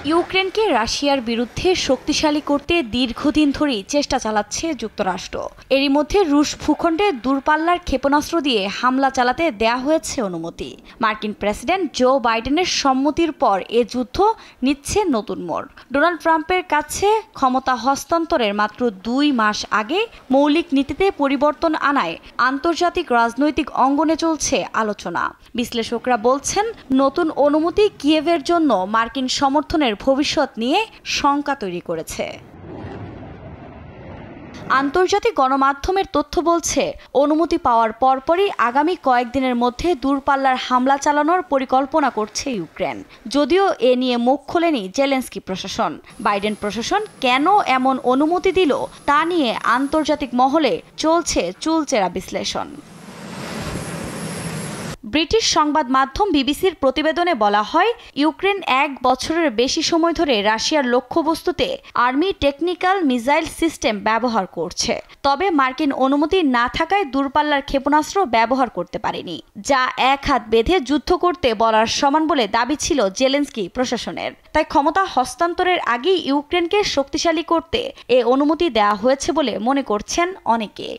ইউক্রেনকে রাশিয়ার বিরুদ্ধে শক্তিশালী করতে দীর্ঘদিন ধরেই চেষ্টা চালাচ্ছে যুক্তরাষ্ট্র। এরই মধ্যে রুশ ভূখণ্ডে দূরপাল্লার ক্ষেপণাস্ত্র দিয়ে হামলা চালাতে দেয়া হয়েছে অনুমতি। মার্কিন প্রেসিডেন্ট জো বাইডেনের সম্মতির পর এ যুদ্ধ নিচ্ছে নতুন মোড়। ডোনাল্ড ট্রাম্পের কাছে ক্ষমতা হস্তান্তরের মাত্র 2 মাস আগে মৌলিক নীতিতে পরিবর্তন আনায় আন্তর্জাতিক রাজনৈতিক অঙ্গনে চলছে আলোচনা। বিশ্লেষকরা বলছেন, নতুন অনুমতি কিয়েভের জন্য মার্কিন সমর্থনের ভবিষ্যৎ নিয়ে শঙ্কা তৈরি করেছে। আন্তর্জাতিক গণমাধ্যমের তথ্য বলছে, অনুমতি পাওয়ার পরপরই আগামী কয়েকদিনের মধ্যে দূরপাল্লার হামলা চালানোর পরিকল্পনা করছে ইউক্রেন। যদিও এ নিয়ে মুখ খোলেনি জেলেনস্কি প্রশাসন। বাইডেন প্রশাসন কেন এমন অনুমতি দিল তা নিয়ে আন্তর্জাতিক মহলে চলছে চুলচেরা বিশ্লেষণ। ব্রিটিশ সংবাদ মাধ্যম বিবিসির প্রতিবেদনে বলা হয়, ইউক্রেন 1 বছরের বেশি সময় ধরে রাশিয়ার লক্ষ্যবস্তুতে আর্মি টেকনিক্যাল মিসাইল সিস্টেম ব্যবহার করছে। তবে মার্কিন অনুমতি না থাকায় দূরপাল্লার ক্ষেপণাস্ত্র ব্যবহার করতে পারেনি, যা এক হাত বেঁধে যুদ্ধ করতে বলার সমান বলে দাবি ছিল জেলেনস্কি প্রশাসনের। তাই ক্ষমতা হস্তান্তরের আগেই ইউক্রেনকে শক্তিশালী করতে এ অনুমতি দেওয়া হয়েছে বলে মনে করছেন অনেকে।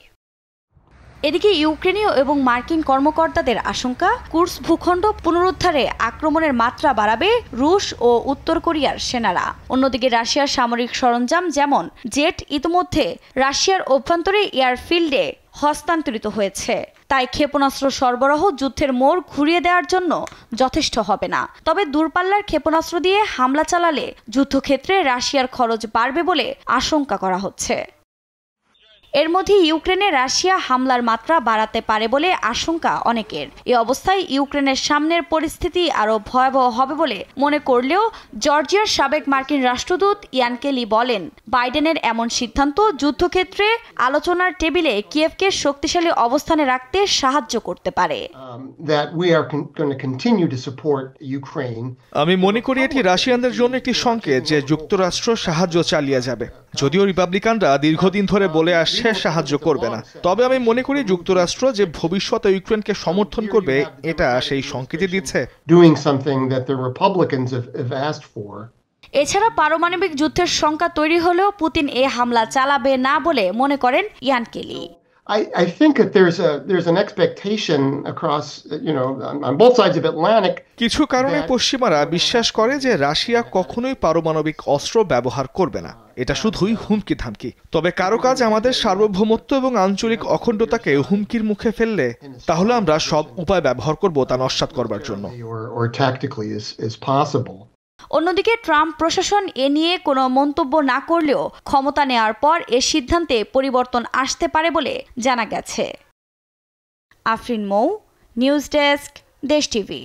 এদিকে ইউক্রেনীয় এবং মার্কিন কর্মকর্তাদের আশঙ্কা, কুর্স্ক ভূখণ্ড পুনরুদ্ধারে আক্রমণের মাত্রা বাড়াবে রুশ ও উত্তর কোরিয়ার সেনারা। অন্যদিকে রাশিয়ার সামরিক সরঞ্জাম যেমন জেট ইতিমধ্যে রাশিয়ার অভ্যন্তরে এয়ারফিল্ডে হস্তান্তরিত হয়েছে। তাই ক্ষেপণাস্ত্র সরবরাহ যুদ্ধের মোড় ঘুরিয়ে দেওয়ার জন্য যথেষ্ট হবে না। তবে দূরপাল্লার ক্ষেপণাস্ত্র দিয়ে হামলা চালালে যুদ্ধক্ষেত্রে রাশিয়ার খরচ বাড়বে বলে আশঙ্কা করা হচ্ছে। এর মধ্যে ইউক্রেনে রাশিয়া হামলার মাত্রা বাড়াতে পারে বলে আশঙ্কা অনেকের। এই অবস্থায় ইউক্রেনের সামনের পরিস্থিতি আরও ভয়াবহ হবে বলে মনে করলেও জর্জিয়ার সাবেক মার্কিন রাষ্ট্রদূত ইয়ান কেলি বলেন, বাইডেনের এমন সিদ্ধান্ত যুদ্ধক্ষেত্রে আলোচনার টেবিলে কিয়েভকে শক্তিশালী অবস্থানে রাখতে সাহায্য করতে পারে। আমি মনে করি এটি রাশিয়ানদের জন্য একটি সংকেত যে যুক্তরাষ্ট্র সাহায্য চালিয়ে যাবে। যদিও রিপাবলিকানরা দীর্ঘদিন ধরে বলে আসছে সাহায্য করবে না, তবে আমি মনে করি যুক্তরাষ্ট্র যে ভবিষ্যতে ইউক্রেনকে সমর্থন করবে এটা সেই সংকেতই দিচ্ছে। এছাড়া পারমাণবিক যুদ্ধের শঙ্কা তৈরি হলেও পুতিন এ হামলা চালাবে না বলে মনে করেন ইয়ান কেলি। I think that there's an expectation across, on both sides of Atlantic. কিছু কারণে পশ্চিমারা বিশ্বাস করে যে রাশিয়া কখনোই পারমাণবিক অস্ত্র ব্যবহার করবে না। এটা শুধুই হুমকি ধামকি। তবে কারো কাজ আমাদের সার্বভৌমত্ব এবং আঞ্চলিক অখণ্ডতাকে হুমকির মুখে ফেললে তাহলে আমরা সব উপায় ব্যবহার করব তা নস্যাৎ করবার জন্য। অন্যদিকে ট্রাম্প প্রশাসন এ নিয়ে কোনো মন্তব্য না করলেও ক্ষমতা নেওয়ার পর এ সিদ্ধান্তে পরিবর্তন আসতে পারে বলে জানা গেছে। আফরিন মৌ, নিউজ ডেস্ক, দেশ টিভি।